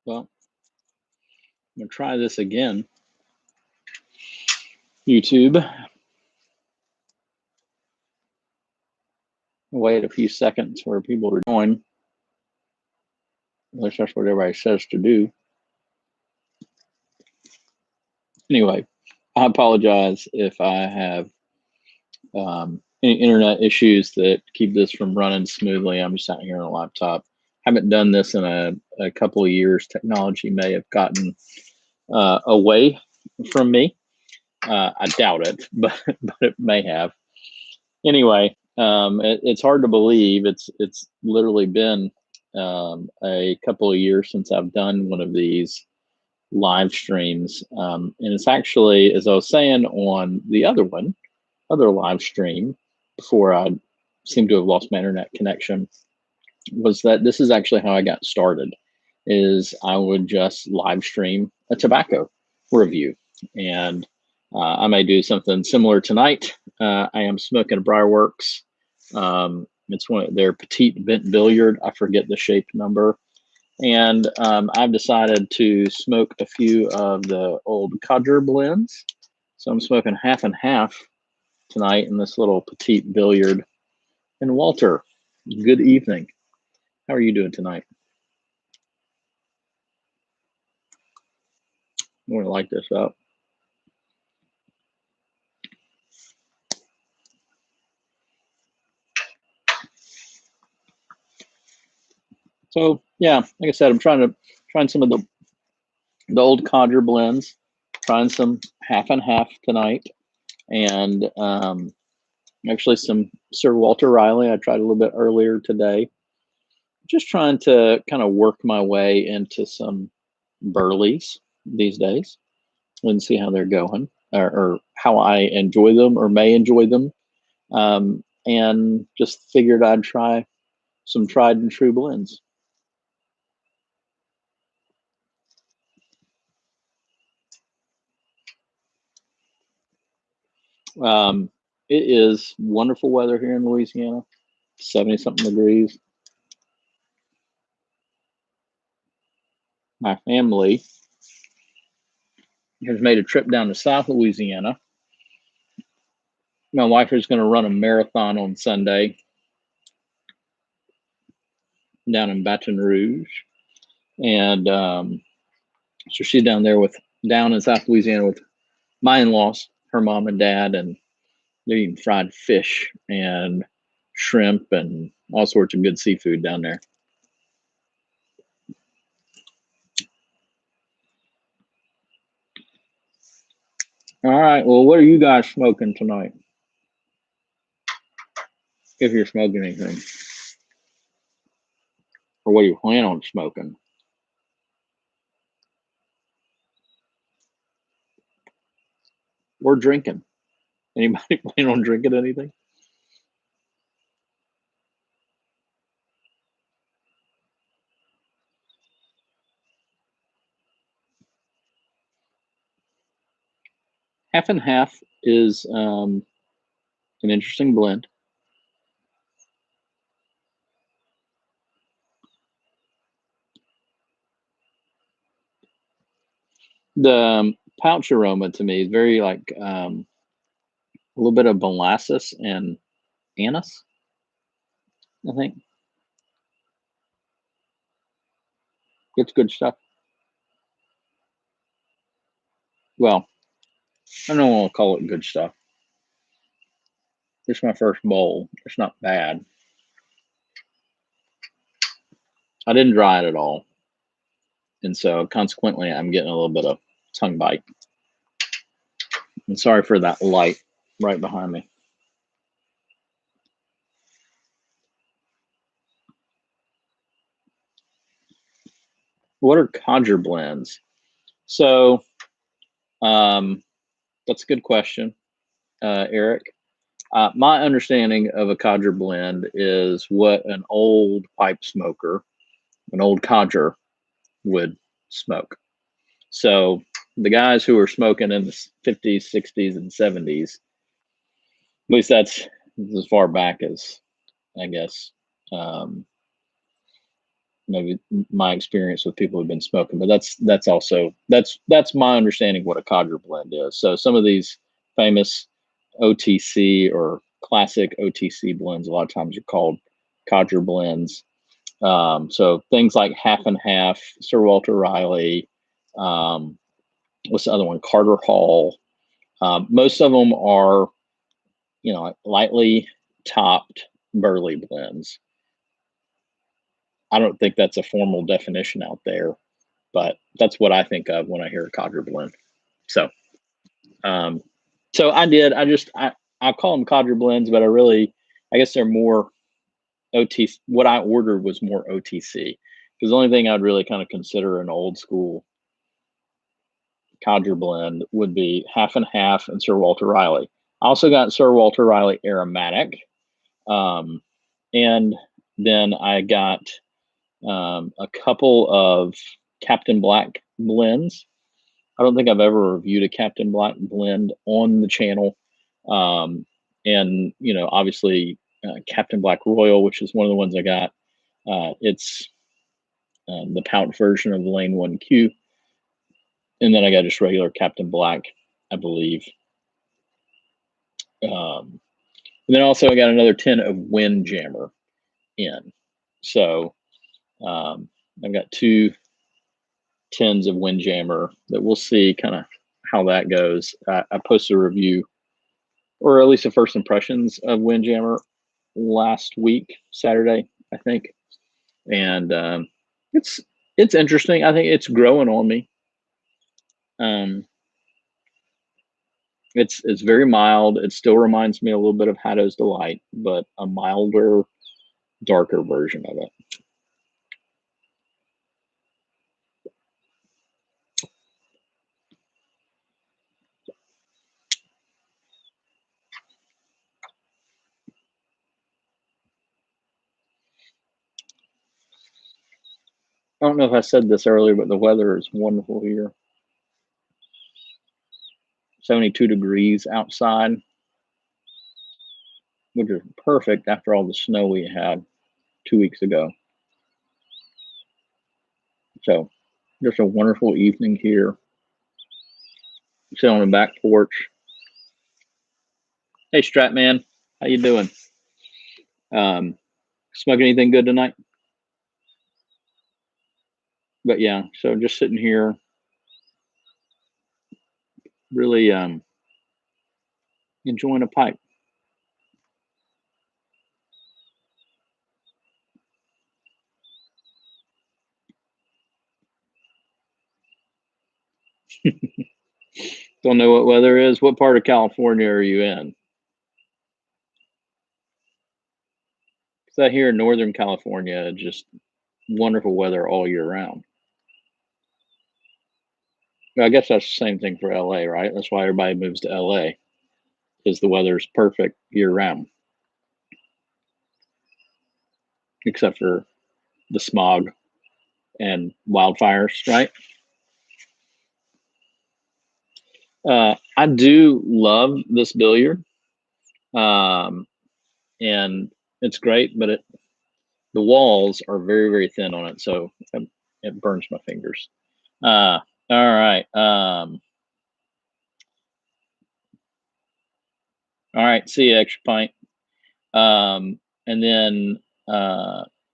Well, I'm gonna try this again. YouTube. Wait a few seconds for people to join. At least that's what everybody says to do. Anyway, I apologize if I have any internet issues that keep this from running smoothly. I'm just out here on a laptop. Haven't done this in a couple of years. Technology may have gotten away from me. I doubt it, but it may have. Anyway, it's hard to believe. It's literally been a couple of years since I've done one of these live streams, and it's actually, as I was saying on the other live stream before I seem to have lost my internet connection, was that this is actually how I got started. Is I would just live stream a tobacco review, and I may do something similar tonight. I am smoking a Briarworks. It's one of their petite bent billiard. I forget the shape number. And I've decided to smoke a few of the old Codger blends. So I'm smoking half and half tonight in this little petite billiard. And Walter, good evening. How are you doing tonight? I'm going to light this up. So yeah, like I said, I'm trying some of the old Codger blends, trying some half and half tonight, and actually some Sir Walter Riley. I tried a little bit earlier today. Just trying to kind of work my way into some burleys these days and see how they're going, or how I enjoy them or may enjoy them. And just figured I'd try some tried and true blends. It is wonderful weather here in Louisiana, 70 something degrees. My family has made a trip down to South Louisiana. My wife is going to run a marathon on Sunday down in Baton Rouge. And so she's down in South Louisiana with my in-laws, her mom and dad, and they're eating fried fish and shrimp and all sorts of good seafood down there. All right. Well, what are you guys smoking tonight? If you're smoking anything, or what do you plan on smoking? Or drinking? Anybody plan on drinking anything? Half and half is an interesting blend. The pouch aroma to me is very like a little bit of molasses and anise, I think. It's good stuff. Well, I don't want to call it good stuff. It's my first bowl. It's not bad. I didn't dry it at all. And so consequently, I'm getting a little bit of tongue bite. And sorry for that light right behind me. What are codger blends? So that's a good question, Eric. My understanding of a codger blend is what an old pipe smoker, an old codger, would smoke. So the guys who were smoking in the 50s, 60s, and 70s, at least that's as far back as I guess maybe my experience with people who've been smoking, but that's also that's my understanding of what a codger blend is. So some of these famous OTC or classic OTC blends a lot of times are called codger blends. So things like Half and Half, Sir Walter Riley, what's the other one? Carter Hall. Most of them are, lightly topped burley blends. I don't think that's a formal definition out there, but that's what I think of when I hear a codger blend. So, um, so I call them codger blends, but I guess they're more OTC. What I ordered was more OTC because the only thing I'd really kind of consider an old school codger blend would be Half and Half and Sir Walter Riley. I also got Sir Walter Riley aromatic, and then I got a couple of Captain Black blends. I don't think I've ever reviewed a Captain Black blend on the channel. And, obviously Captain Black Royal, which is one of the ones I got. It's the pouch version of the Lane 1Q. And then I got just regular Captain Black, I believe. And then also I got another tin of Windjammer in. So I've got 2 tins of Windjammer that we'll see kind of how that goes. I posted a review, or at least the first impressions of Windjammer last week, Saturday, I think. And it's interesting. I think it's growing on me. It's very mild. It still reminds me a little bit of Haddo's Delight, but a milder, darker version of it. I don't know if I said this earlier, but the weather is wonderful here. 72 degrees outside, which is perfect after all the snow we had 2 weeks ago. So just a wonderful evening here. Sit on the back porch. Hey, Stratman, how you doing? Smoking anything good tonight? But yeah, so just sitting here, really enjoying a pipe. Don't know what weather is. What part of California are you in? Because I hear in Northern California, just wonderful weather all year round. I guess that's the same thing for LA, right? That's why everybody moves to LA, because the weather's perfect year round, except for the smog and wildfires, right? I do love this billiard, and it's great, but the walls are very, very thin on it, so it burns my fingers. All right. All right. See you, Extra Pint. And then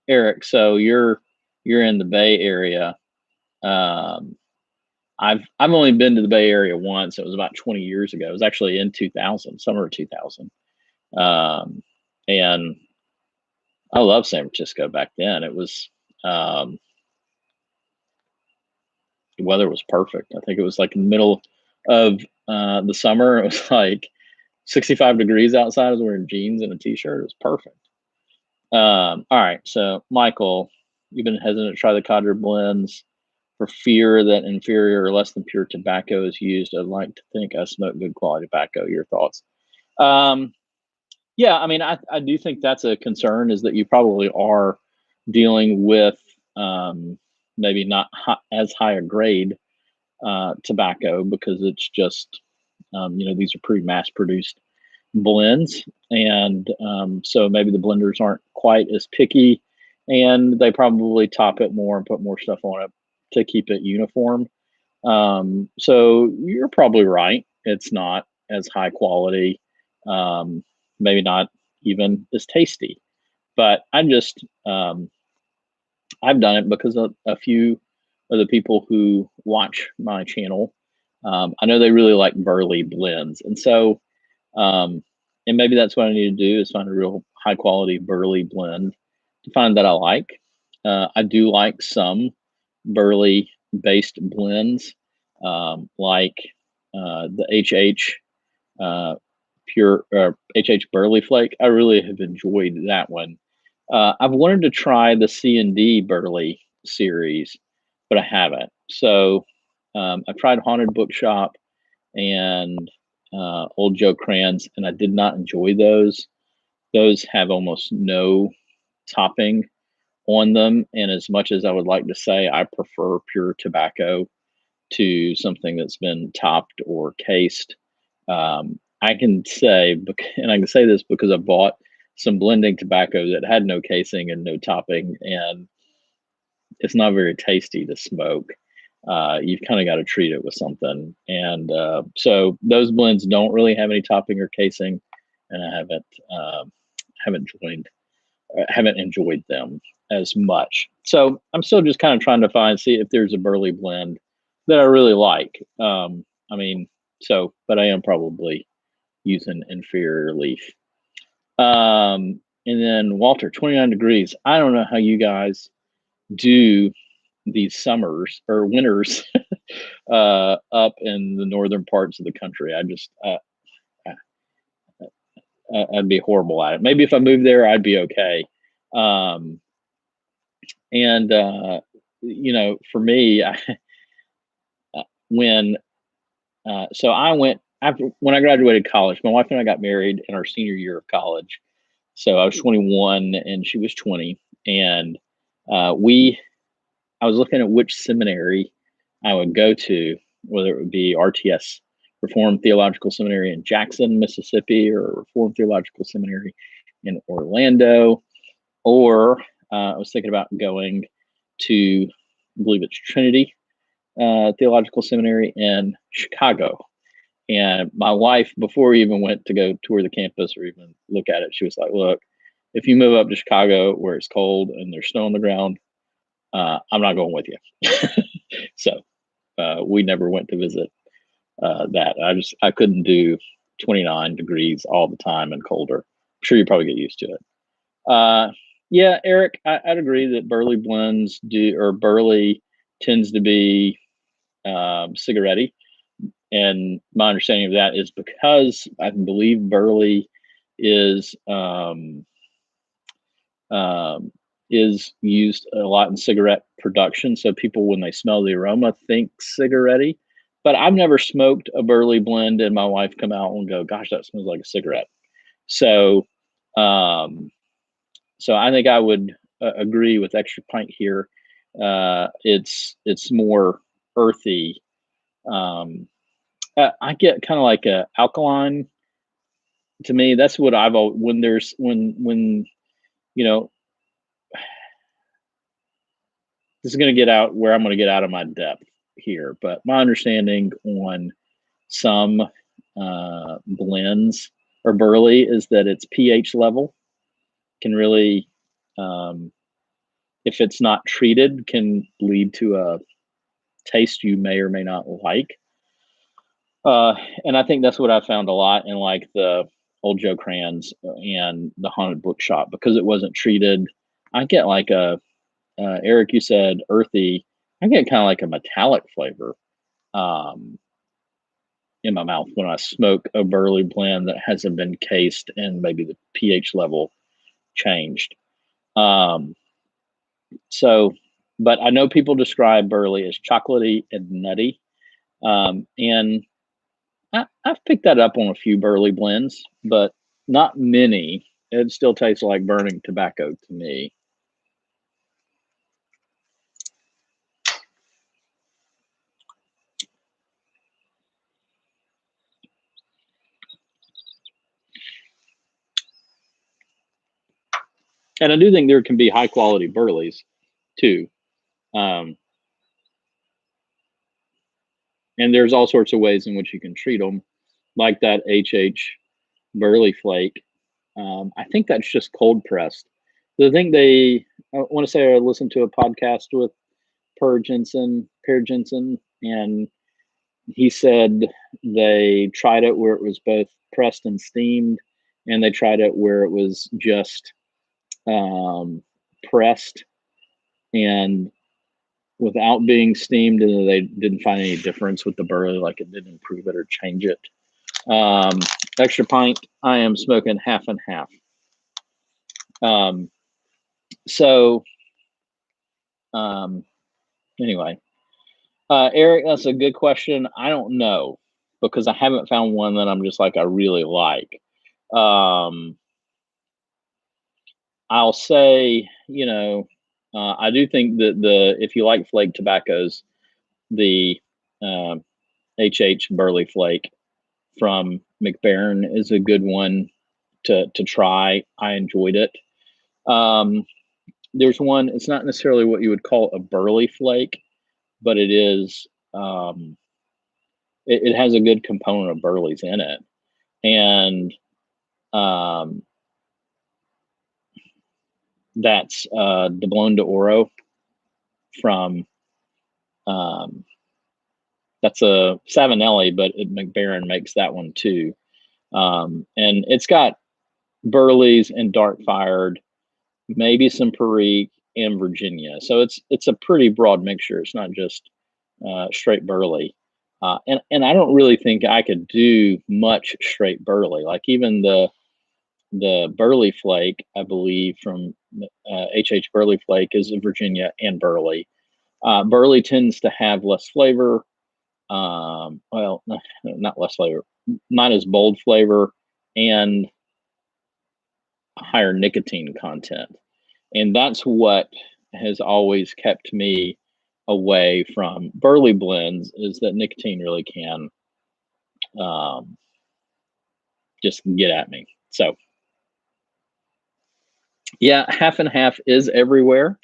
Eric, so you're in the Bay Area. I've only been to the Bay Area once. It was about 20 years ago. It was actually in 2000, summer of 2000. And I love San Francisco back then. It was the weather was perfect. I think it was like in the middle of the summer. It was like 65 degrees outside. I was wearing jeans and a t-shirt. It was perfect. All right. So Michael, you've been hesitant to try the codger blends for fear that inferior or less than pure tobacco is used. I'd like to think I smoke good quality tobacco. Your thoughts? Yeah, I mean, I do think that's a concern, is that you probably are dealing with maybe not as high a grade tobacco, because it's just, these are pretty mass produced blends. And so maybe the blenders aren't quite as picky and they probably top it more and put more stuff on it to keep it uniform. So you're probably right. It's not as high quality, um, maybe not even as tasty. But I've done it because a few of the people who watch my channel, I know they really like burley blends, and so um, and maybe that's what I need to do is find a real high quality burley blend to find that I like. I do like some burley based blends, like the HH pure HH Burley Flake. I really have enjoyed that one. I've wanted to try the C&D Burley series, but I haven't. So I've tried Haunted Bookshop and Old Joe Crayons, and I did not enjoy those. Those have almost no topping on them, and as much as I would like to say I prefer pure tobacco to something that's been topped or cased, I can say, and I can say this because I bought some blending tobacco that had no casing and no topping, and it's not very tasty to smoke. You've kind of got to treat it with something, and so those blends don't really have any topping or casing, and I haven't joined haven't enjoyed them as much. So I'm still just kind of trying to see if there's a burley blend that I really like. I mean, but I am probably using inferior leaf. And then Walter, 29 degrees. I don't know how you guys do these summers or winters up in the northern parts of the country. I'd be horrible at it. Maybe if I moved there, I'd be okay. Um, and for me, when so I went after when I graduated college. My wife and I got married in our senior year of college. So I was 21 and she was 20, and we I was looking at which seminary I would go to, whether it would be RTS, Reformed Theological Seminary in Jackson, Mississippi, or Reformed Theological Seminary in Orlando, or I was thinking about going to, I believe it's Trinity Theological Seminary in Chicago. And my wife, before we even went to go tour the campus or even look at it, she was like, "Look, if you move up to Chicago where it's cold and there's snow on the ground, I'm not going with you." So we never went to visit that. I couldn't do 29 degrees all the time and colder. I'm sure you probably get used to it. Yeah, Eric, I'd agree that burley blends or burley tends to be cigarette-y. And my understanding of that is because I believe burley is is used a lot in cigarette production. So people, when they smell the aroma, think cigarette-y. But I've never smoked a burley blend, and my wife come out and go, "Gosh, that smells like a cigarette." So, um, so I think I would agree with Extra Pint here. It's more earthy. I get kind of like a alkaline. To me, that's what when there's when you know this is going to get out where I'm going to get out of my depth here, but my understanding on some blends or burley is that its pH level can really, if it's not treated, can lead to a taste you may or may not like. And I think that's what I found a lot in like the Old Joe Crayons and the Haunted Bookshop, because it wasn't treated. I get like Eric, you said earthy. I get kind of like a metallic flavor um, in my mouth when I smoke a burley blend that hasn't been cased and maybe the pH level changed. Um, so, but I know people describe burley as chocolatey and nutty. And I've picked that up on a few burley blends, but not many. It still tastes like burning tobacco to me. And I do think there can be high quality burleys too. And there's all sorts of ways in which you can treat them, like that HH burley flake. I think that's just cold pressed. I think I want to say I listened to a podcast with Per Jensen, and he said they tried it where it was both pressed and steamed, and they tried it where it was just pressed and without being steamed, and they didn't find any difference with the burley, like it didn't improve it or change it. Extra pint, I am smoking half and half. So anyway, Eric, that's a good question. I don't know because I haven't found one that I'm just like I really like. I'll say, I do think that if you like flake tobaccos, the HH Burley Flake from McBaron is a good one to try. I enjoyed it. There's one, it's not necessarily what you would call a Burley Flake, but it is, it has a good component of Burleys in it. And that's Doblon de Oro from, that's a Savinelli, but McBaron makes that one too. And it's got Burleys and dark fired, maybe some Perique and Virginia. So it's a pretty broad mixture. It's not just straight Burley. And I don't really think I could do much straight Burley. Like even the Burley Flake, I believe from HH Burley Flake is a Virginia and Burley. Burley tends to have less flavor. Well, not less flavor, not as bold flavor, and higher nicotine content. And that's what has always kept me away from Burley blends, is that nicotine really can just get at me. So yeah, half and half is everywhere,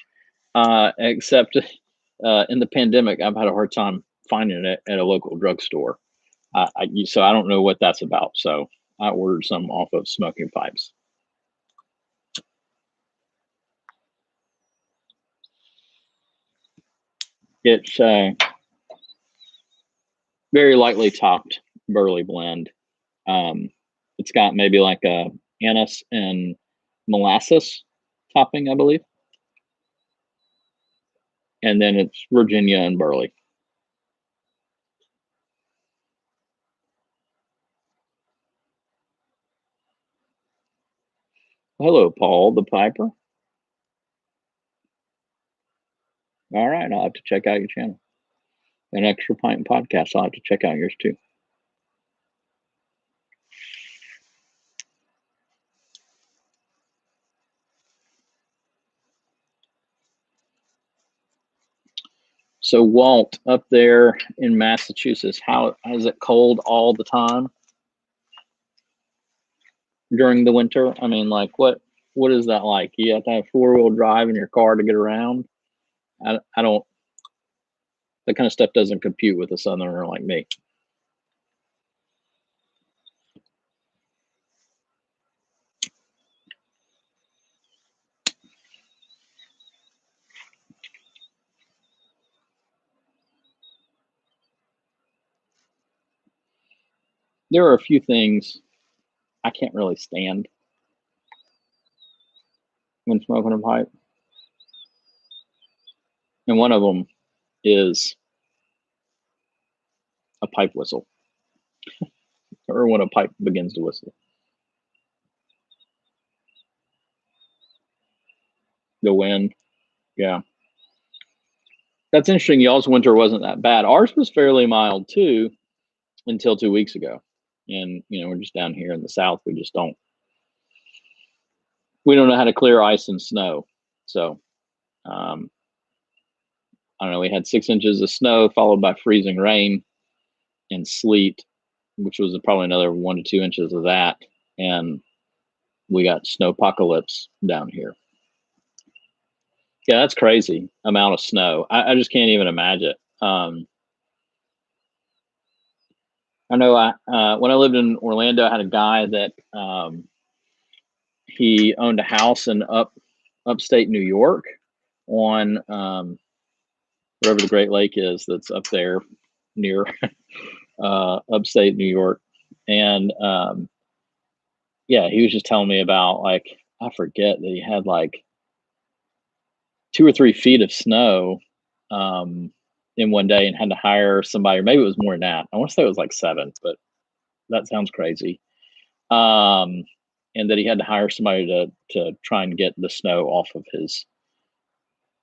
except in the pandemic, I've had a hard time finding it at a local drugstore. So I don't know what that's about. So I ordered some off of Smoking Pipes. It's very lightly topped Burley blend. It's got maybe like a anise and molasses topping, I believe. And then it's Virginia and Burley. Hello, Paul the Piper. All right, I'll have to check out your channel. An Extra Pint podcast. I'll have to check out yours too. So Walt, up there in Massachusetts, how is it cold all the time during the winter? I mean, like what is that like? You have to have 4-wheel drive in your car to get around. I don't. That kind of stuff doesn't compute with a southerner like me. There are a few things I can't really stand when smoking a pipe, and one of them is a pipe whistle, or when a pipe begins to whistle. The wind, yeah. That's interesting. Y'all's winter wasn't that bad. Ours was fairly mild too, until 2 weeks ago. And we're just down here in the South. We don't know how to clear ice and snow. So I don't know. We had 6 inches of snow followed by freezing rain and sleet, which was probably another 1 to 2 inches of that. And we got snowpocalypse down here. Yeah, that's crazy amount of snow. I just can't even imagine. I know when I lived in Orlando, I had a guy that he owned a house in upstate New York on whatever the Great Lake is that's up there near upstate New York. And yeah, he was just telling me about, like, I forget that he had like 2 or 3 feet of snow in one day and had to hire somebody, or maybe it was more than that. I want to say it was like 7, but that sounds crazy. Um, and that he had to hire somebody to try and get the snow off of his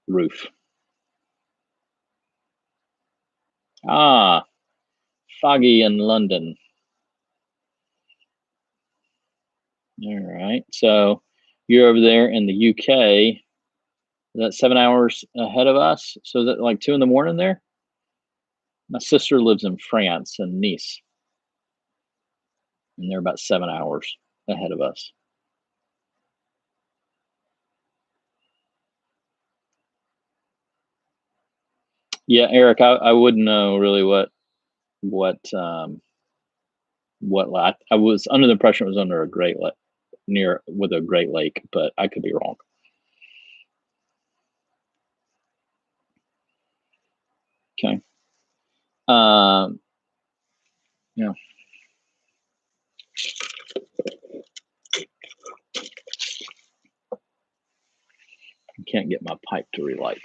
roof. Ah, foggy in London. All right. So you're over there in the UK. Is that 7 hours ahead of us? So is that like 2 in the morning there? My sister lives in France in Nice, and they're about 7 hours ahead of us. Yeah, Eric, I wouldn't know really what I was under the impression it was under a Great Lake, near with a Great Lake, but I could be wrong. Okay. Yeah, I can't get my pipe to relight.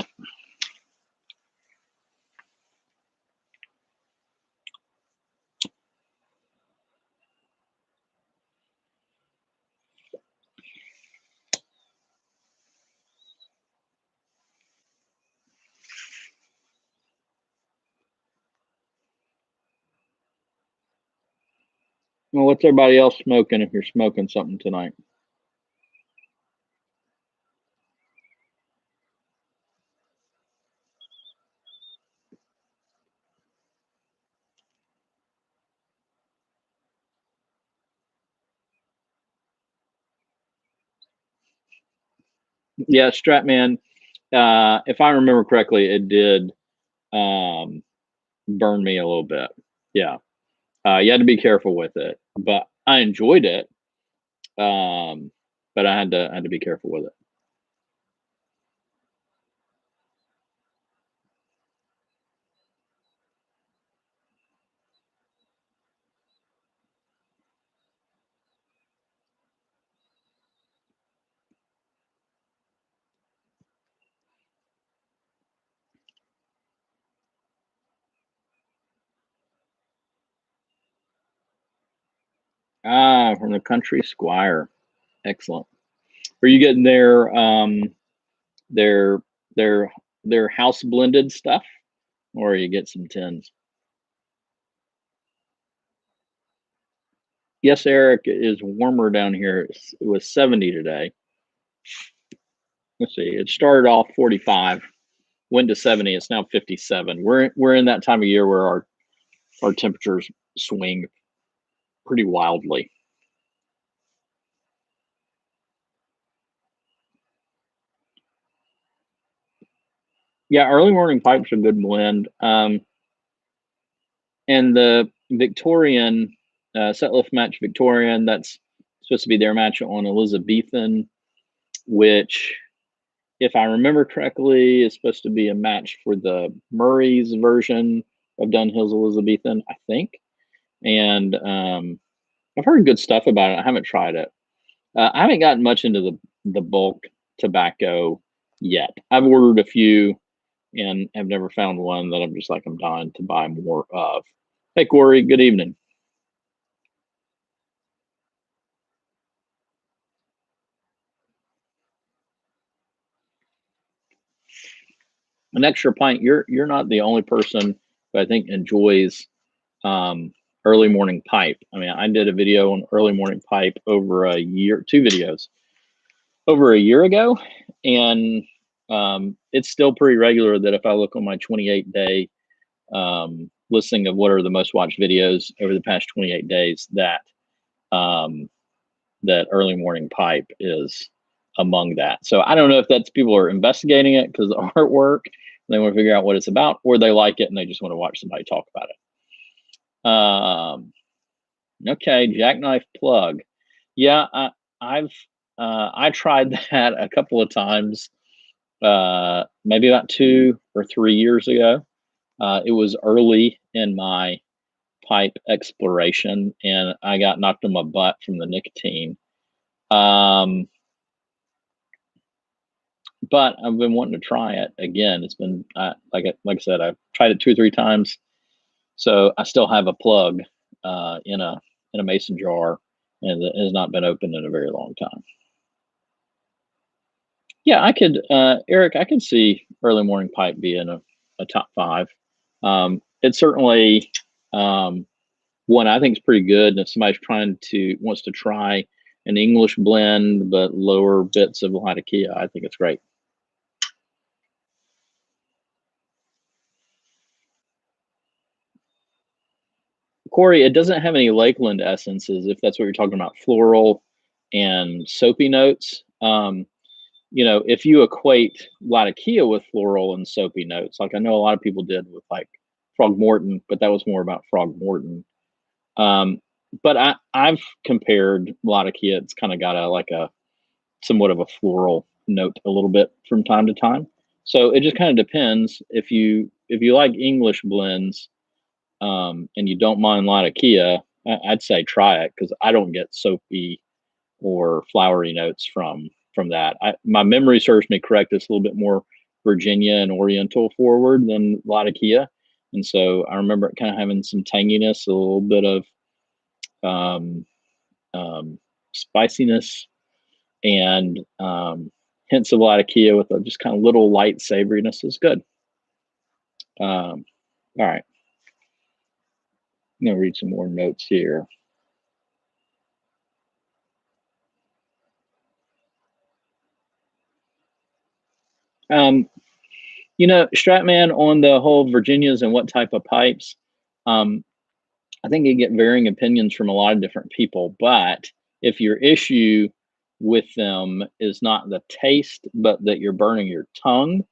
Well, what's everybody else smoking if you're smoking something tonight? Yeah, Stratman. If I remember correctly, it did um, burn me a little bit. Yeah, you had to be careful with it, but I enjoyed it. But I had to be careful with it. Ah, from the Country Squire. Excellent. Are you getting their their their house blended stuff, or you get some tins? Yes, Eric, it is warmer down here. It was 70 today. Let's see. It started off 45, went to 70. It's now 57. We're in that time of year where our temperatures swing pretty wildly. Yeah, early morning pipe's a good blend. And the Victorian set lift match Victorian, that's supposed to be their match on Elizabethan, which, if I remember correctly, is supposed to be a match for the Murray's version of Dunhill's Elizabethan, I think. And I've heard good stuff about it. I haven't tried it. I haven't gotten much into the bulk tobacco yet. I've ordered a few and have never found one that I'm just like, I'm dying to buy more of. Hey, Corey, good evening. An extra pint. You're not the only person who I think enjoys um, early morning pipe. I mean, I did a video on early morning pipe over a year, 2 videos over a year ago, and it's still pretty regular that if I look on my 28-day listing of what are the most watched videos over the past 28 days, that that early morning pipe is among that. So I don't know if that's people are investigating it because of the artwork, and they want to figure out what it's about, or they like it and they just want to watch somebody talk about it. Okay, jackknife plug. Yeah, I tried that a couple of times, maybe about 2 or 3 years ago. It was early in my pipe exploration, and I got knocked on my butt from the nicotine. But I've been wanting to try it again. It's been like I said, I've tried it 2 or 3 times, so I still have a plug in a mason jar, and it has not been opened in a very long time. Yeah, I could, Eric. I could see early morning pipe being a top 5. It's certainly one I think is pretty good. And if somebody's wants to try an English blend but lower bits of Latakia, I think it's great. Corey, it doesn't have any Lakeland essences, if that's what you're talking about, floral and soapy notes. If you equate Latakia with floral and soapy notes, like I know a lot of people did with like Frogmorton, but that was more about Frogmorton. But I've compared Latakia. It's kind of got a somewhat of a floral note a little bit from time to time. So it just kind of depends. If you like English blends, and you don't mind Latakia, I'd say try it because I don't get soapy or flowery notes from that. My memory serves me correct. It's a little bit more Virginia and Oriental forward than Latakia, and so I remember it kind of having some tanginess, a little bit of spiciness, and hints of Latakia with a just kind of little light savoriness is good. All right. I'm going to read some more notes here. Stratman, on the whole Virginias and what type of pipes, I think you get varying opinions from a lot of different people. But if your issue with them is not the taste, but that you're burning your tongue,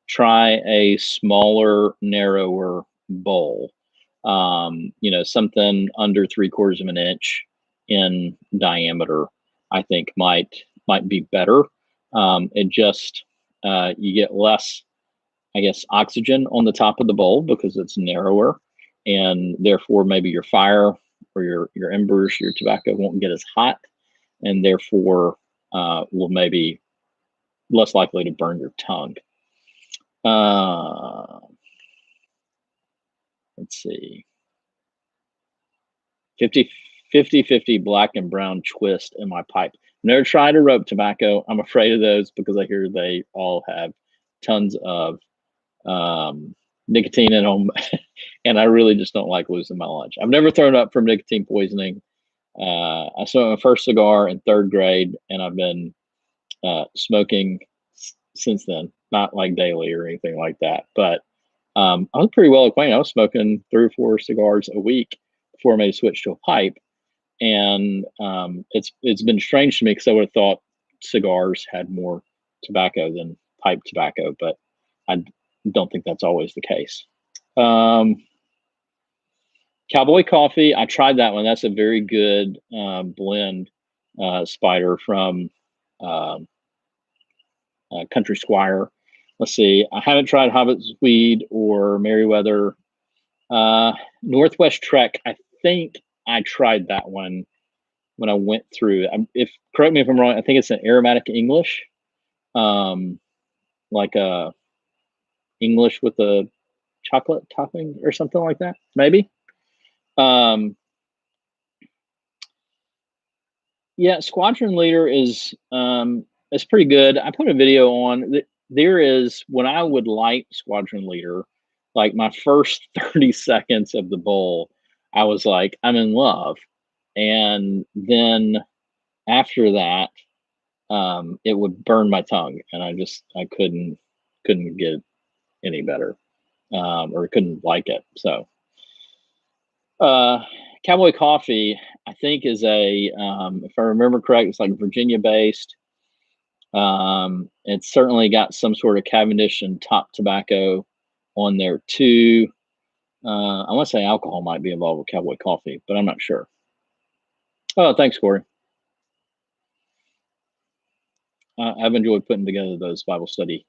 try a smaller, narrower bowl. Something under 3/4 of an inch in diameter, I think might be better. It just you get less, I guess, oxygen on the top of the bowl because it's narrower, and therefore maybe your fire or your embers, your tobacco won't get as hot, and therefore will maybe less likely to burn your tongue. Let's see. 50 black and brown twist in my pipe. Never tried a rope tobacco. I'm afraid of those because I hear they all have tons of nicotine in them, and I really just don't like losing my lunch. I've never thrown up from nicotine poisoning. I smoked my first cigar in 3rd grade, and I've been smoking since then. Not like daily or anything like that, but I was pretty well acquainted. I was smoking 3 or 4 cigars a week before I made a switch to a pipe, and it's been strange to me because I would have thought cigars had more tobacco than pipe tobacco, but I don't think that's always the case. Cowboy coffee, I tried that one. That's a very good blend, Spider, from Country Squire. Let's see. I haven't tried Hobbit's Weed or Merriweather. Northwest Trek, I think I tried that one when I went through. Correct me if I'm wrong, I think it's an aromatic English, like a English with a chocolate topping or something like that, maybe. Yeah, Squadron Leader is pretty good. I put a video on. There is, when I would light Squadron Leader, like my first 30 seconds of the bowl, I was like, I'm in love. And then after that, it would burn my tongue, and I couldn't get any better, or couldn't like it. So, Cowboy Coffee, I think, is if I remember correct, it's like Virginia based. It's certainly got some sort of Cavendish and top tobacco on there too. I want to say alcohol might be involved with Cowboy Coffee, but I'm not sure. Oh, thanks, Corey. I've enjoyed putting together those Bible study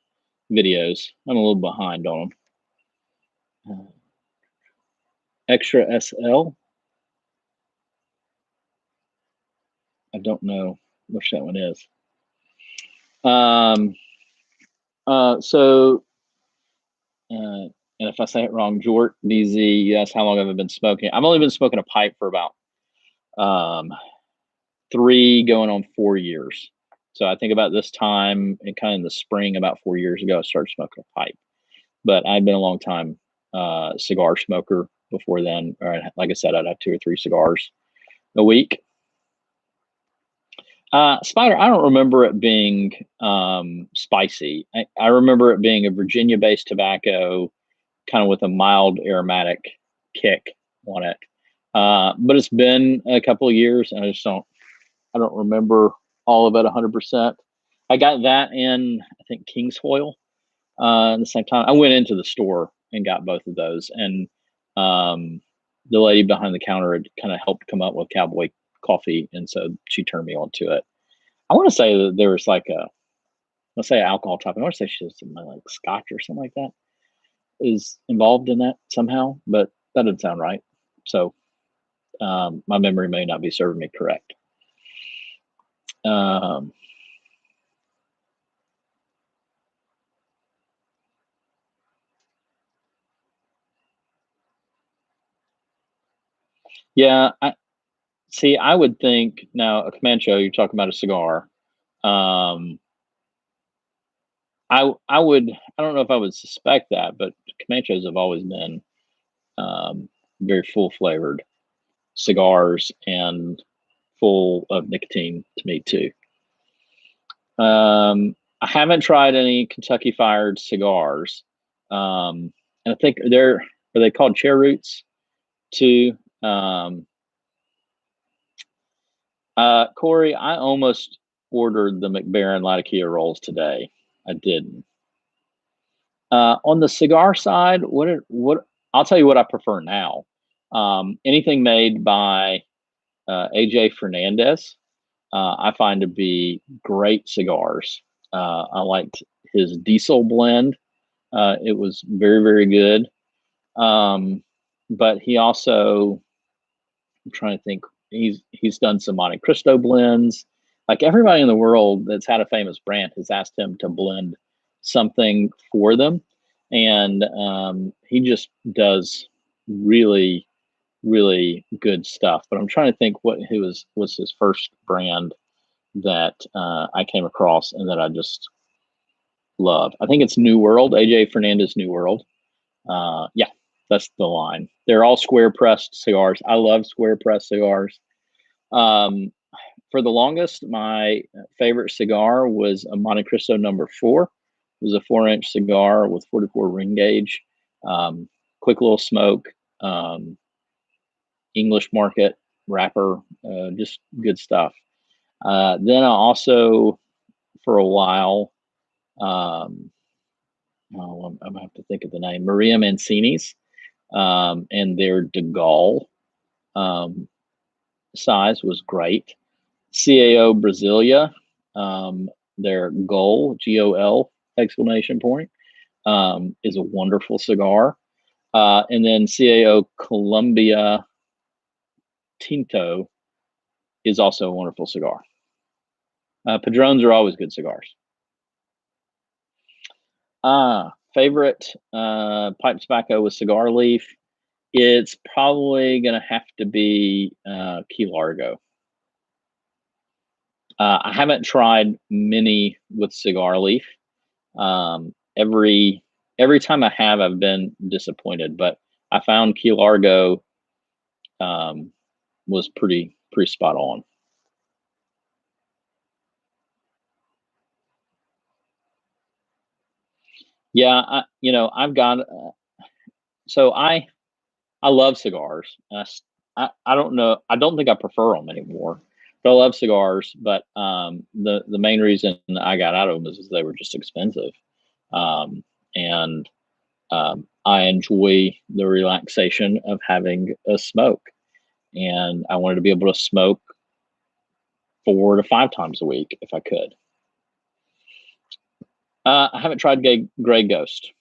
videos. I'm a little behind on them. Extra SL. I don't know which that one is. And if I say it wrong, Jort DZ, yes, how long have I been smoking? I've only been smoking a pipe for about 3 going on 4 years. So I think about this time and kind of in the spring, about 4 years ago, I started smoking a pipe. But I've been a long time cigar smoker before then. Or like I said, I'd have 2 or 3 cigars a week. Spider, I don't remember it being spicy. I remember it being a Virginia-based tobacco, kind of with a mild aromatic kick on it. But it's been a couple of years, and I don't remember all of it 100%. I got that in, I think, King's Foil at the same time. I went into the store and got both of those, and the lady behind the counter had kind of helped come up with Cowboy Coffee, and so she turned me on to it. I want to say that there was like let's say alcohol topping. I want to say she was something like scotch or something like that is involved in that somehow, but that doesn't sound right. So my memory may not be serving me correct. Yeah, I would think now a Comanche. You're talking about a cigar. I would. I don't know if I would suspect that, but Comanches have always been very full flavored cigars and full of nicotine to me too. I haven't tried any Kentucky fired cigars, and I think are they called chair roots too. Corey, I almost ordered the McBaron Latakia rolls today. I didn't. On the cigar side, what I'll tell you what I prefer now. Anything made by AJ Fernandez, I find to be great cigars. I liked his diesel blend. It was very, very good. But he also, I'm trying to think, he's done some Monte Cristo blends. Like everybody in the world that's had a famous brand has asked him to blend something for them, and he just does really, really good stuff. But I'm trying to think what was his first brand that I came across and that I just love. I think it's New World, AJ Fernandez New World. Yeah, that's the line. They're all square pressed cigars. I love square pressed cigars. Um, for the longest, my favorite cigar was a Monte Cristo number 4. It was a 4-inch cigar with 44 ring gauge. Quick little smoke. English market wrapper. Just good stuff. Then I also, for a while, I'm gonna have to think of the name, Maria Mancini's, and their De Gaulle size was great. CAO Brasilia, their Gol, Gol exclamation point, is a wonderful cigar. And then CAO Colombia Tinto is also a wonderful cigar. Padrones are always good cigars. Favorite pipe tobacco with cigar leaf. It's probably going to have to be Key Largo. I haven't tried many with cigar leaf. Every time I have, I've been disappointed. But I found Key Largo was pretty spot on. Yeah, I've got. So I love cigars. I don't know. I don't think I prefer them anymore. But I love cigars. But the main reason I got out of them is they were just expensive, and I enjoy the relaxation of having a smoke, and I wanted to be able to smoke 4 to 5 times a week if I could. I haven't tried Gray Ghost.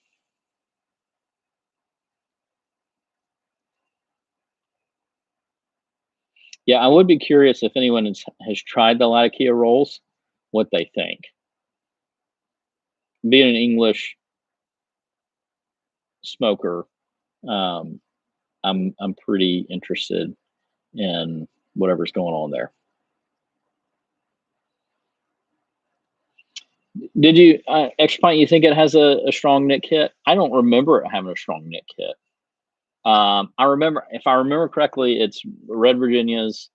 Yeah, I would be curious if anyone has tried the Latakia rolls, what they think. Being an English smoker, um, I'm pretty interested in whatever's going on there. Did you Extra Pint? You think it has a strong Nick hit? I don't remember it having a strong Nick hit. I remember, if I remember correctly, it's Red Virginias.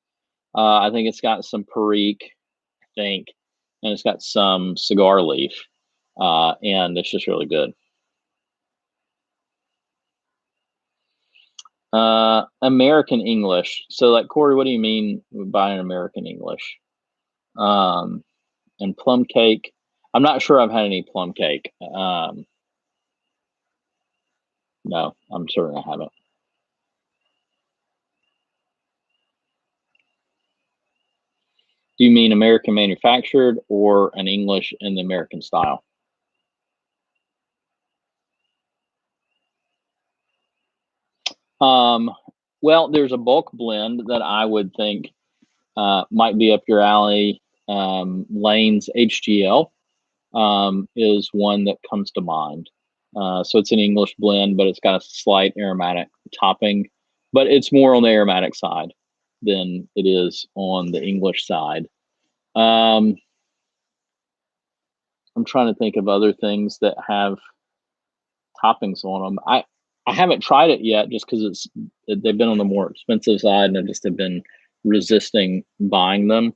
I think it's got some Perique, I think, and it's got some cigar leaf, and it's just really good. American English. So, like, Corey, what do you mean by an American English? And plum cake. I'm not sure I've had any plum cake. No, I'm certain I haven't. Do you mean American manufactured or an English in the American style? Well, there's a bulk blend that I would think might be up your alley. Lane's HGL is one that comes to mind. So it's an English blend, but it's got a slight aromatic topping, but it's more on the aromatic side than it is on the English side. I'm trying to think of other things that have toppings on them. I haven't tried it yet just because they've been on the more expensive side, and I just have been resisting buying them.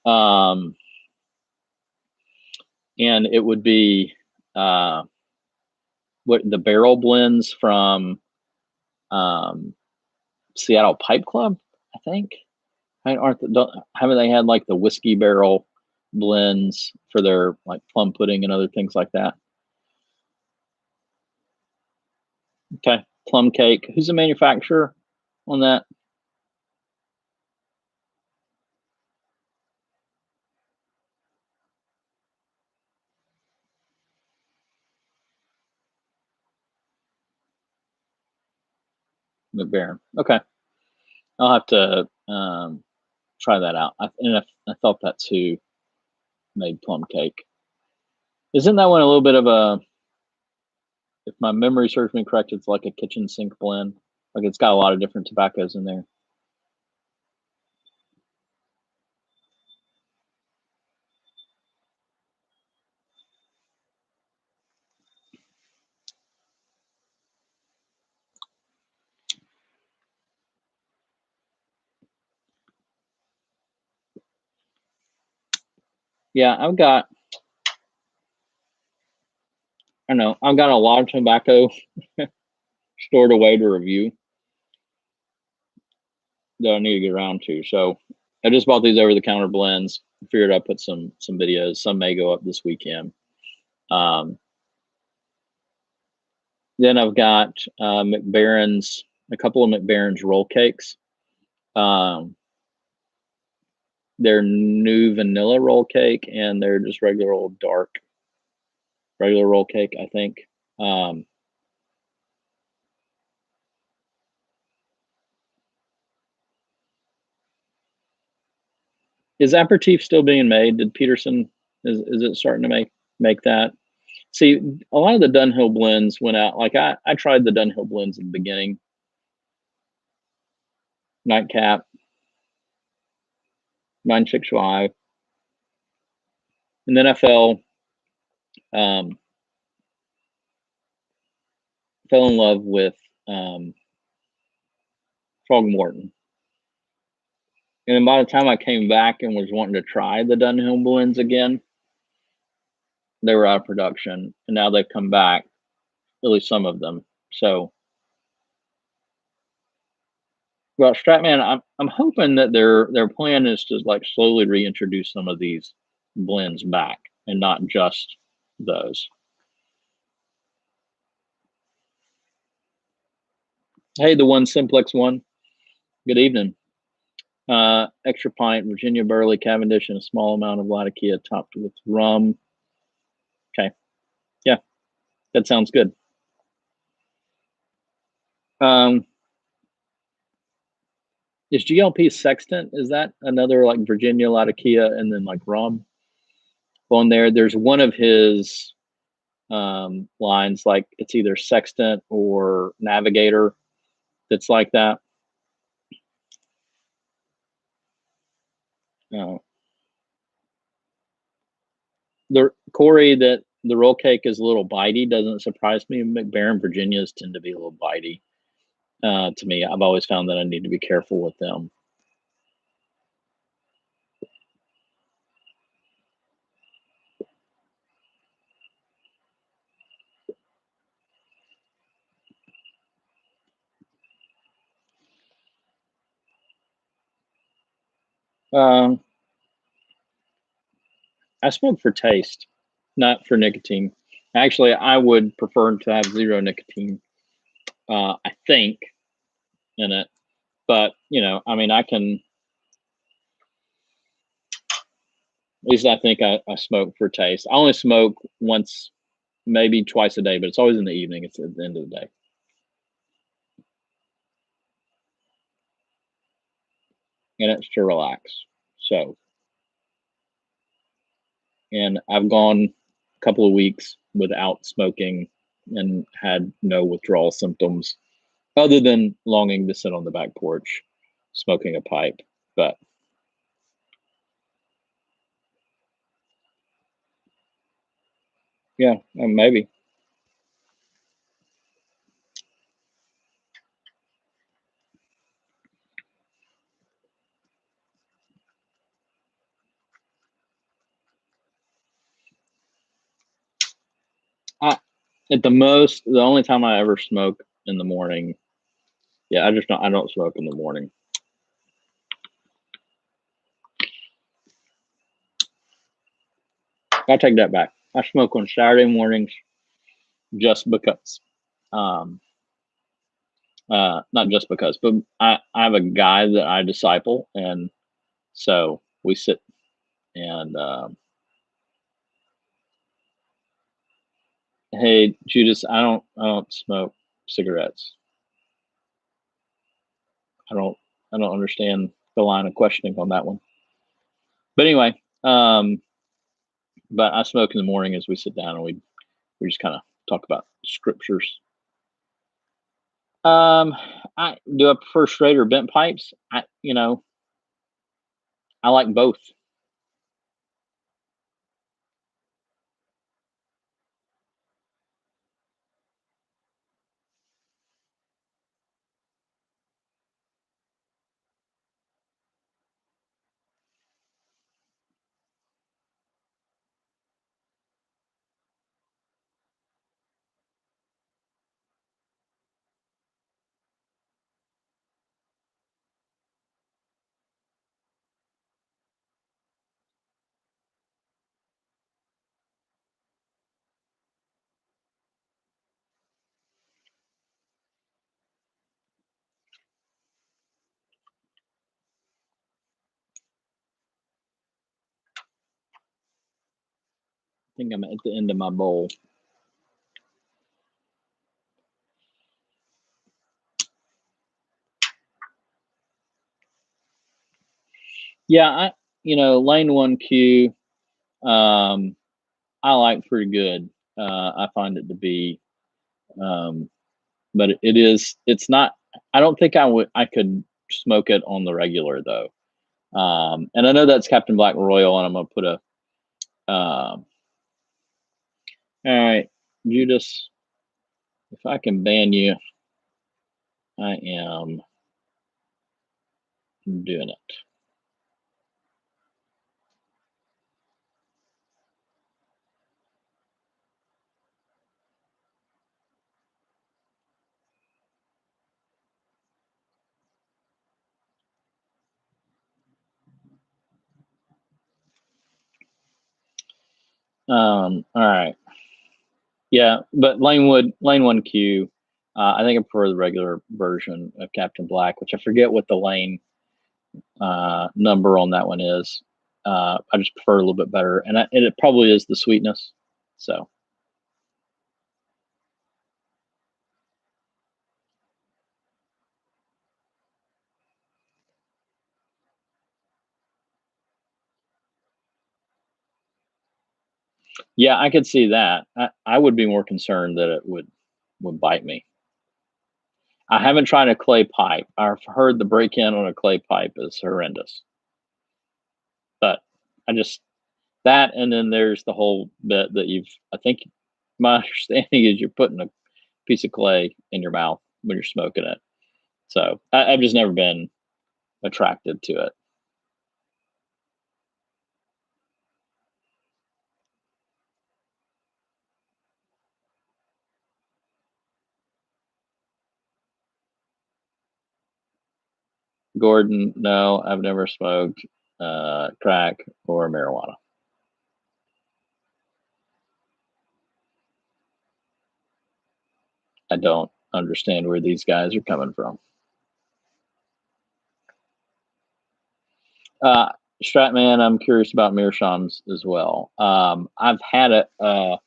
And it would be what the barrel blends from Seattle Pipe Club, I think. Haven't they had like the whiskey barrel blends for their like plum pudding and other things like that? Okay, plum cake. Who's the manufacturer on that? McBaron. Okay, I'll have to try that out. I thought that's who made plum cake. Isn't that one a little bit of a? If my memory serves me correct, it's like a kitchen sink blend. Like it's got a lot of different tobaccos in there. Yeah, I don't know. I've got a lot of tobacco stored away to review that I need to get around to. So I just bought these over the counter blends. Figured I'd put some videos. Some may go up this weekend. Um, then I've got McBaron's, a couple of McBaron's roll cakes. Their new vanilla roll cake and their just regular old dark regular roll cake, I think. Is aperitif still being made? Did Peterson is it starting to make that? See, a lot of the Dunhill blends went out. Like I tried the Dunhill blends in the beginning. Nightcap, 965, and then I um, fell in love with Frogmorton. And then by the time I came back and was wanting to try the Dunhill blends again, they were out of production, and now they've come back. At least some of them. So Well, Stratman, I'm hoping that their plan is to like slowly reintroduce some of these blends back and not just those. Hey, the one simplex one. Good evening. Extra pint, Virginia Burley, Cavendish, and a small amount of Latakia topped with rum. Okay. Yeah, that sounds good. Um, is GLP Sextant? Is that another like Virginia Latakia and then like rum on there? There's one of his lines, like it's either Sextant or Navigator that's like that. Uh, the Corey, that the roll cake is a little bitey doesn't surprise me. McBaron Virginias tend to be a little bitey to me. I've always found that I need to be careful with them. Um, I smoke for taste, not for nicotine. Actually, I would prefer to have zero nicotine. I think in it, but you know, I mean, I can. At least I think I smoke for taste. I only smoke once, maybe twice a day, but it's always in the evening. It's at the end of the day, and it's to relax. So, and I've gone a couple of weeks without smoking and had no withdrawal symptoms other than longing to sit on the back porch smoking a pipe. But yeah, maybe. I, at the most, the only time I ever smoke in the morning, yeah, I don't smoke in the morning. I take that back. I smoke on Saturday mornings just because. Um, not just because, but I have a guy that I disciple, and so we sit and hey, Judas, I don't smoke cigarettes. I don't I don't understand the line of questioning on that one. But anyway, but I smoke in the morning as we sit down and we just kind of talk about scriptures. Um, I prefer straight or bent pipes. I like both. I think I'm at the end of my bowl. Yeah, lane one Q. Um, I like pretty good. I find it to be, um, but it's not. I don't think I could smoke it on the regular though. And I know that's Captain Black Royal, and I'm gonna put a. All right, Judas, if I can ban you, I am doing it. All right. Yeah, but Lane 1Q, I think I prefer the regular version of Captain Black, which I forget what the lane number on that one is. I just prefer a little bit better, and it probably is the sweetness. So yeah, I could see that. I would be more concerned that it would bite me. I haven't tried a clay pipe. I've heard the break in on a clay pipe is horrendous, but I just that, and then there's the whole bit that you've. I think my understanding is you're putting a piece of clay in your mouth when you're smoking it. So I've just never been attracted to it. Gordon, no, I've never smoked crack or marijuana. I don't understand where these guys are coming from. Uh, Stratman, I'm curious about meerschaums as well. I've had a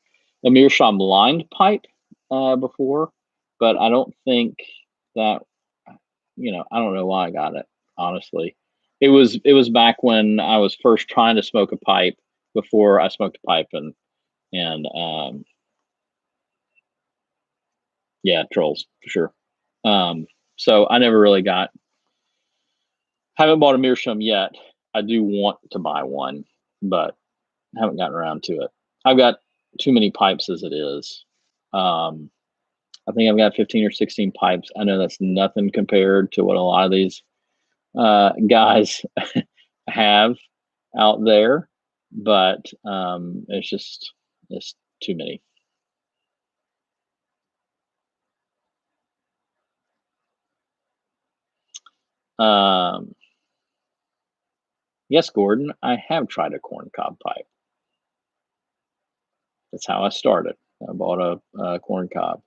meerschaum lined pipe before, but I don't think that I don't know why I got it. Honestly, it was back when I was first trying to smoke a pipe before I smoked a pipe, and yeah, trolls for sure. So I never really haven't bought a meerschaum yet. I do want to buy one, but haven't gotten around to it. I've got too many pipes as it is. Um, I think I've got 15 or 16 pipes. I know that's nothing compared to what a lot of these guys have out there, but it's too many. Um, yes, Gordon, I have tried a corncob pipe. That's how I started. I bought a corn cob.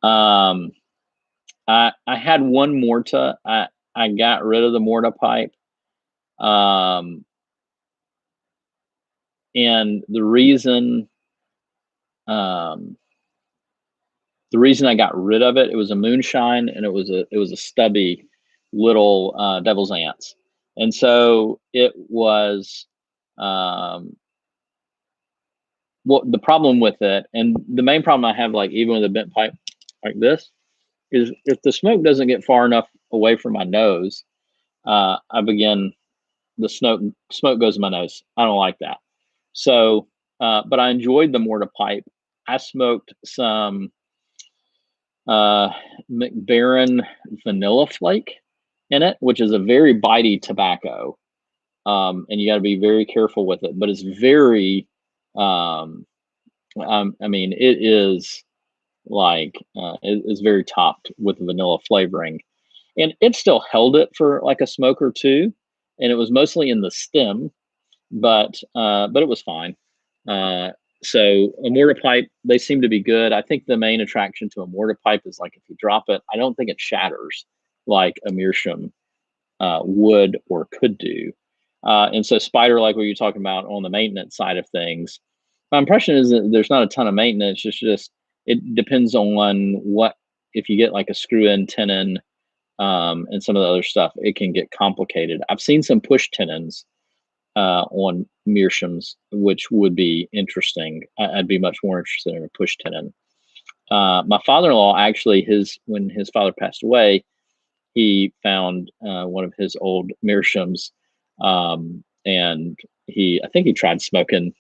Um, I had one Morta. I got rid of the Morta pipe. Um, and um, the reason I got rid of it, it was a moonshine, and it was a stubby little devil's ants, and so it was. Um, what the problem with it, and the main problem I have, like even with a bent pipe like this, is if the smoke doesn't get far enough away from my nose, I begin the smoke goes in my nose. I don't like that. So, but I enjoyed the mortar pipe. I smoked some uh, McBaron Vanilla Flake in it, which is a very bitey tobacco, and you got to be very careful with it. But it's very, um, I mean, it is like it's very topped with vanilla flavoring, and it still held it for like a smoke or two, and it was mostly in the stem, but it was fine. Uh, so a mortar pipe, they seem to be good. I think the main attraction to a mortar pipe is like if you drop it, I don't think it shatters like a meerschaum would or could do. And so spider, like what you're talking about on the maintenance side of things, my impression is that there's not a ton of maintenance. It's just it depends on what if you get like a screw in tenon and some of the other stuff, it can get complicated. I've seen some push tenons on meerschaums, which would be interesting. I'd be much more interested in a push tenon. My father-in-law actually, when his father passed away, he found one of his old meerschaums, and I think he tried smoking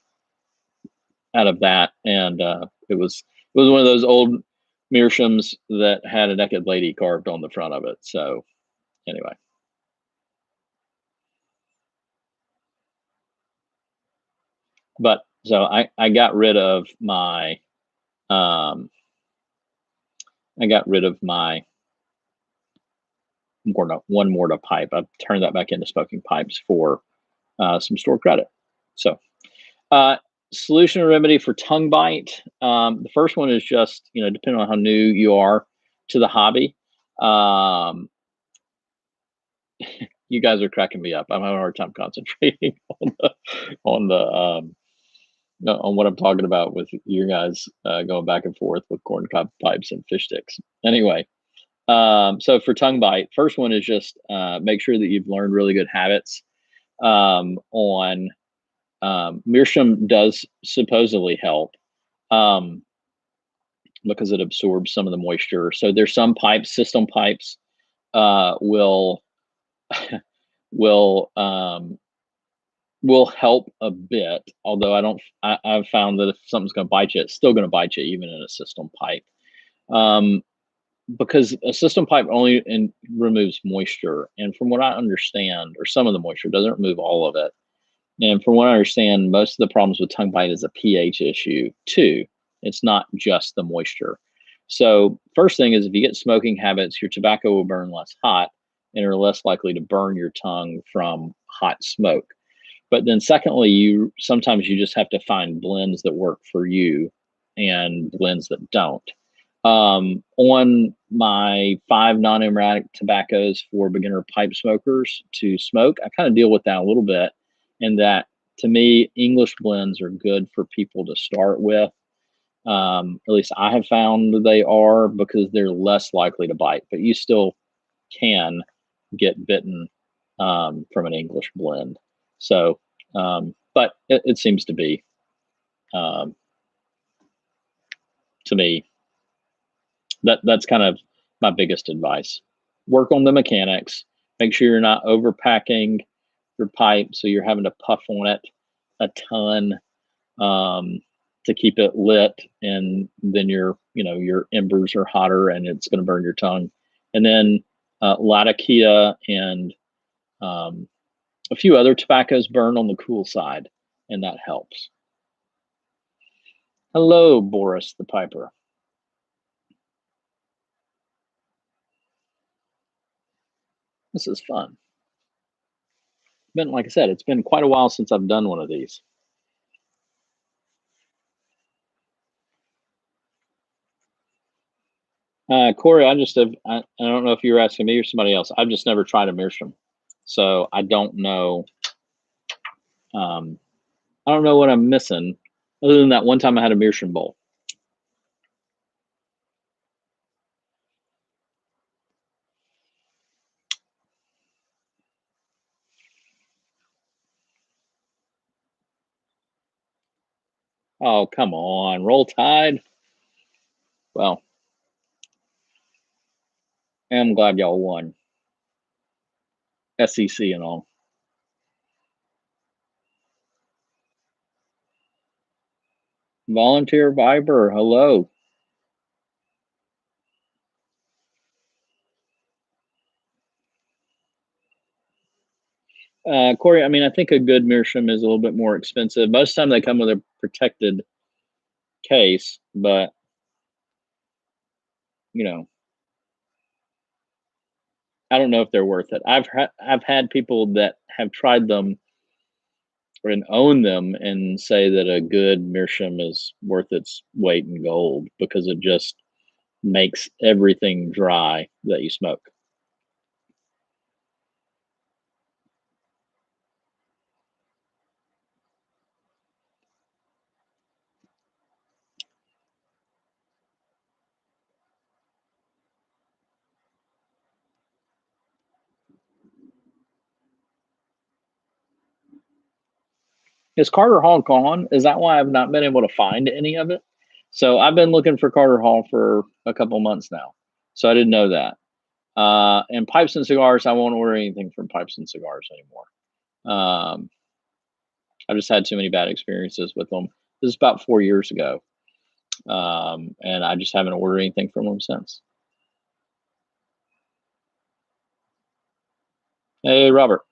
out of that, and it was one of those old meerschaums that had a naked lady carved on the front of it. So anyway, but so I got rid of my um, I got rid of my one Morta pipe. I've turned that back into smoking pipes for some store credit. So, uh, solution or remedy for tongue bite. The first one is just, depending on how new you are to the hobby. Um, you guys are cracking me up. I'm having a hard time concentrating on the on what I'm talking about with you guys going back and forth with corncob pipes and fish sticks. Anyway, so for tongue bite, first one is just make sure that you've learned really good habits on meerschaum does supposedly help because it absorbs some of the moisture. So there's some pipes, system pipes will will will help a bit. Although I've found that if something's going to bite you, it's still going to bite you even in a system pipe. Because a system pipe only removes moisture, and from what I understand, or some of the moisture, doesn't remove all of it. And from what I understand, most of the problems with tongue bite is a pH issue too. It's not just the moisture. So first thing is, if you get smoking habits, your tobacco will burn less hot and are less likely to burn your tongue from hot smoke. But then secondly, sometimes you just have to find blends that work for you and blends that don't. On my 5 non-aromatic tobaccos for beginner pipe smokers to smoke, I kind of deal with that a little bit. And that, to me, English blends are good for people to start with. At least I have found they are, because they're less likely to bite, but you still can get bitten from an English blend. So, but it seems to be, to me, that's kind of my biggest advice. Work on the mechanics. Make sure you're not overpacking your pipe, so you're having to puff on it a ton to keep it lit, and then your embers are hotter and it's going to burn your tongue. And then Latakia and a few other tobaccos burn on the cool side, and that helps. Hello, Boris the Piper. This is fun. Like I said, it's been quite a while since I've done one of these. Corey, I don't know if you were asking me or somebody else. I've just never tried a meerschaum, so I don't know. I don't know what I'm missing, other than that one time I had a meerschaum bowl. Oh, come on, Roll Tide. Well, I'm glad y'all won. SEC and all. Volunteer Viber, hello. Corey, I mean, I think a good meerschaum is a little bit more expensive. Most of the time they come with a protected case, but I don't know if they're worth it. I've had people that have tried them and own them and say that a good meerschaum is worth its weight in gold, because it just makes everything dry that you smoke. Is Carter Hall gone? Is that why I've not been able to find any of it? So I've been looking for Carter Hall for a couple months now. So I didn't know that. And Pipes and Cigars, I won't order anything from Pipes and Cigars anymore. I've just had too many bad experiences with them. This is about 4 years ago. And I just haven't ordered anything from them since. Hey, Robert.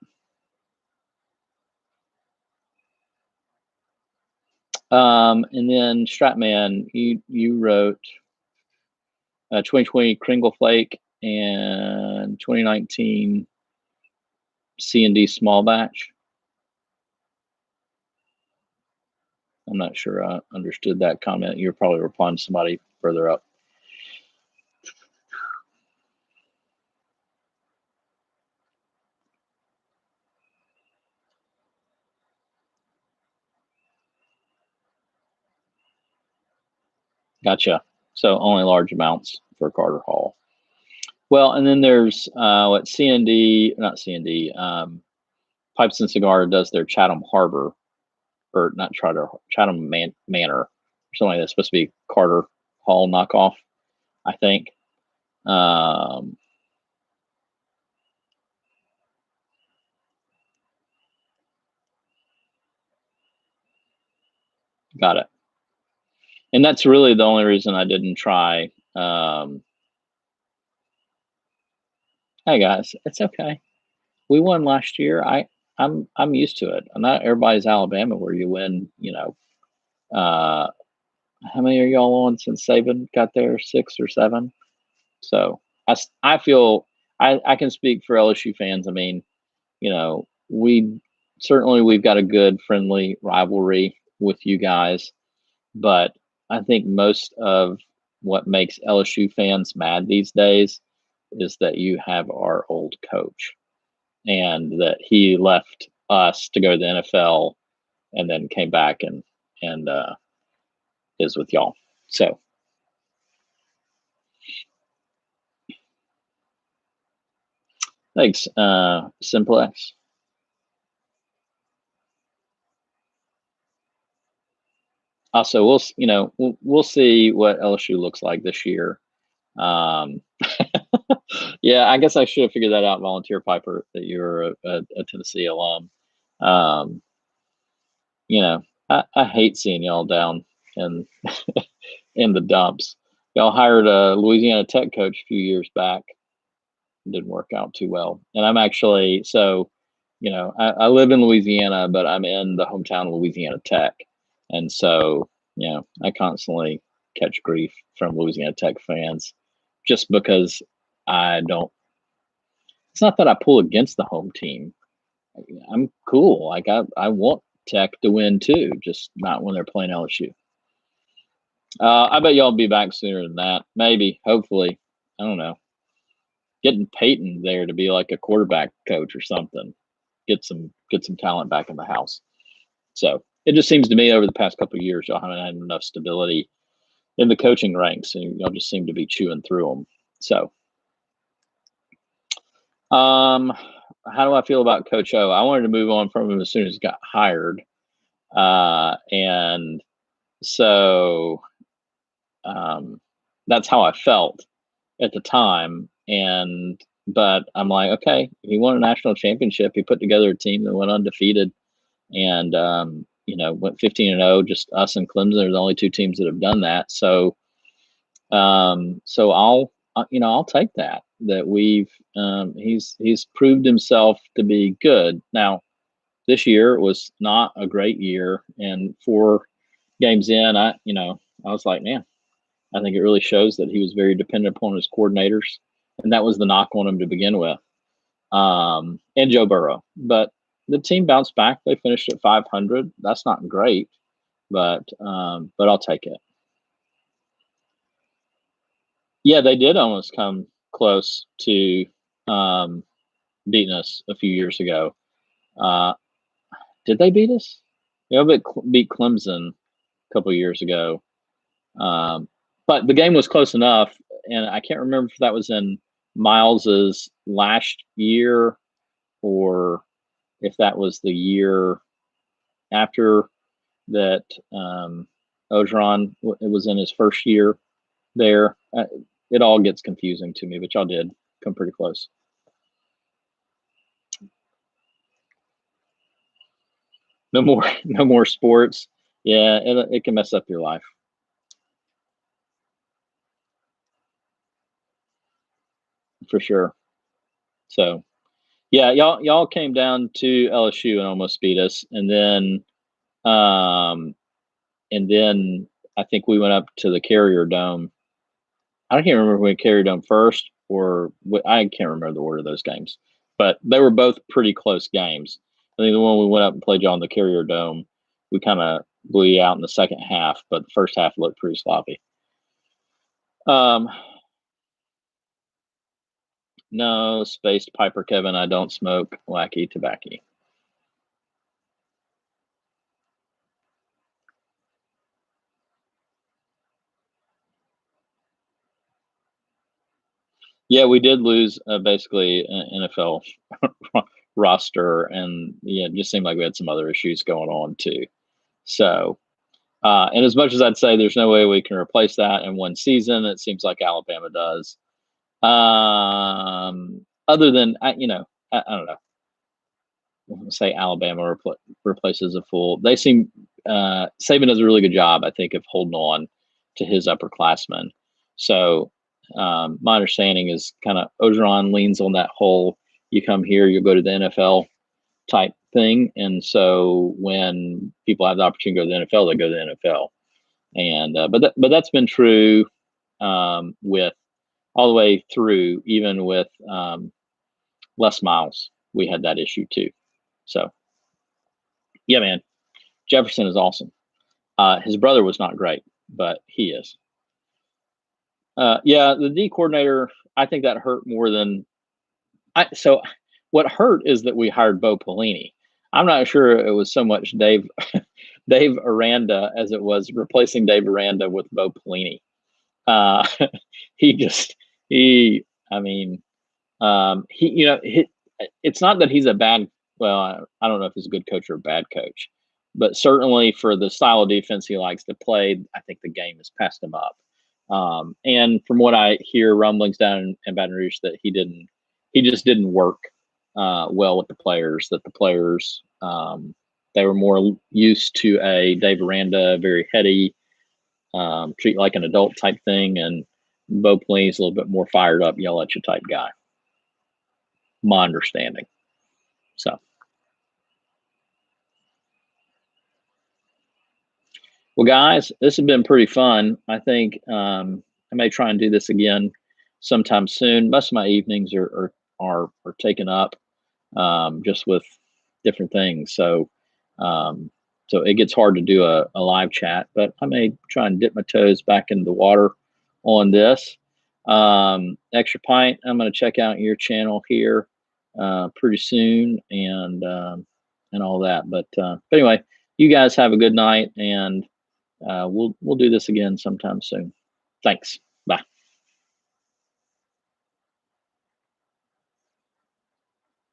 And then Stratman, you wrote 2020 Kringle Flake and 2019 C&D small batch. I'm not sure I understood that comment. You're probably replying to somebody further up. Gotcha. So only large amounts for Carter Hall. Well, and then there's what CND, not CND, Pipes and Cigar does their Chatham Harbor, or not Chatham Manor, or something that's supposed to be Carter Hall knockoff, I think. Got it. And that's really the only reason I didn't try. Hey guys, it's okay. We won last year. I'm used to it. Not everybody's Alabama where you win. How many are y'all on since Saban got there? 6 or 7. So I feel I can speak for LSU fans. I mean, we've got a good friendly rivalry with you guys, but I think most of what makes LSU fans mad these days is that you have our old coach and that he left us to go to the NFL and then came back and is with y'all. So thanks, Simplex. Also, we'll see what LSU looks like this year. Yeah, I guess I should have figured that out, Volunteer Piper, that you're a Tennessee alum. I hate seeing y'all down in in the dumps. Y'all hired a Louisiana Tech coach a few years back. It didn't work out too well. And I'm actually I live in Louisiana, but I'm in the hometown of Louisiana Tech, and so I constantly catch grief from Louisiana Tech fans just because I don't. It's not that I pull against the home team. I'm cool. Like I want Tech to win too, just not when they're playing LSU. I bet y'all be back sooner than that. Maybe, hopefully. I don't know. Getting Peyton there to be like a quarterback coach or something. Get some talent back in the house. So it just seems to me over the past couple of years y'all haven't had enough stability in the coaching ranks, and y'all just seem to be chewing through them. So, how do I feel about Coach O? I wanted to move on from him as soon as he got hired, and so that's how I felt at the time. But I'm like, okay, he won a national championship. He put together a team that went undefeated, and went 15-0. Just us and Clemson are the only two teams that have done that. So, I'll take that. That he's proved himself to be good. Now, this year was not a great year, and 4 games in, I was like, man, I think it really shows that he was very dependent upon his coordinators, and that was the knock on him to begin with. And Joe Burrow, but the team bounced back. They finished at 500. That's not great, but I'll take it. Yeah, they did almost come close to beating us a few years ago. Did they beat us? Yeah, they beat Clemson a couple of years ago. But the game was close enough, and I can't remember if that was in Miles's last year or if that was the year after that. Ogeron, it was in his first year there. It all gets confusing to me, but y'all did come pretty close. No more sports. Yeah, it can mess up your life for sure. So, yeah, y'all came down to LSU and almost beat us, and then I think we went up to the Carrier Dome. I can't remember if we Carrier Dome first or I can't remember the order of those games, but they were both pretty close games. I think the one we went up and played y'all in the Carrier Dome, we kind of blew you out in the second half, but the first half looked pretty sloppy. No, spaced Piper Kevin. I don't smoke wacky tobacco. Yeah, we did lose basically an NFL roster, and yeah, it just seemed like we had some other issues going on too. So, and as much as I'd say there's no way we can replace that in one season, it seems like Alabama does. Other than I don't know. Say Alabama replaces a full. They seem Saban does a really good job, I think, of holding on to his upperclassmen. So my understanding is kind of Ogeron leans on that whole you come here, you go to the NFL type thing. And so when people have the opportunity to go to the NFL, they go to the NFL. And but that's been true with all the way through, even with Les Miles. We had that issue too. So yeah, man, Jefferson is awesome. His brother was not great, but he is. Yeah, the D coordinator, I think that hurt more than so what hurt is that we hired Bo Pelini. I'm not sure it was so much Dave Aranda as it was replacing Dave Aranda with Bo Pelini. Uh, he just he I mean it's not that he's a bad. Well, I don't know if he's a good coach or a bad coach, but certainly for the style of defense he likes to play, I think the game has passed him up. And from what I hear, rumblings down in Baton Rouge that he just didn't work well with the players. That the players they were more used to a Dave Aranda, very heady, treat like an adult type thing, and Bo Pelini's a little bit more fired up, yell at you type guy. My understanding. So, well, guys, this has been pretty fun. I think I may try and do this again sometime soon. Most of my evenings are taken up just with different things. So it gets hard to do a live chat, but I may try and dip my toes back into the water on this. Extra Pint, I'm going to check out your channel here pretty soon and all that. But anyway, you guys have a good night, and we'll do this again sometime soon. Thanks.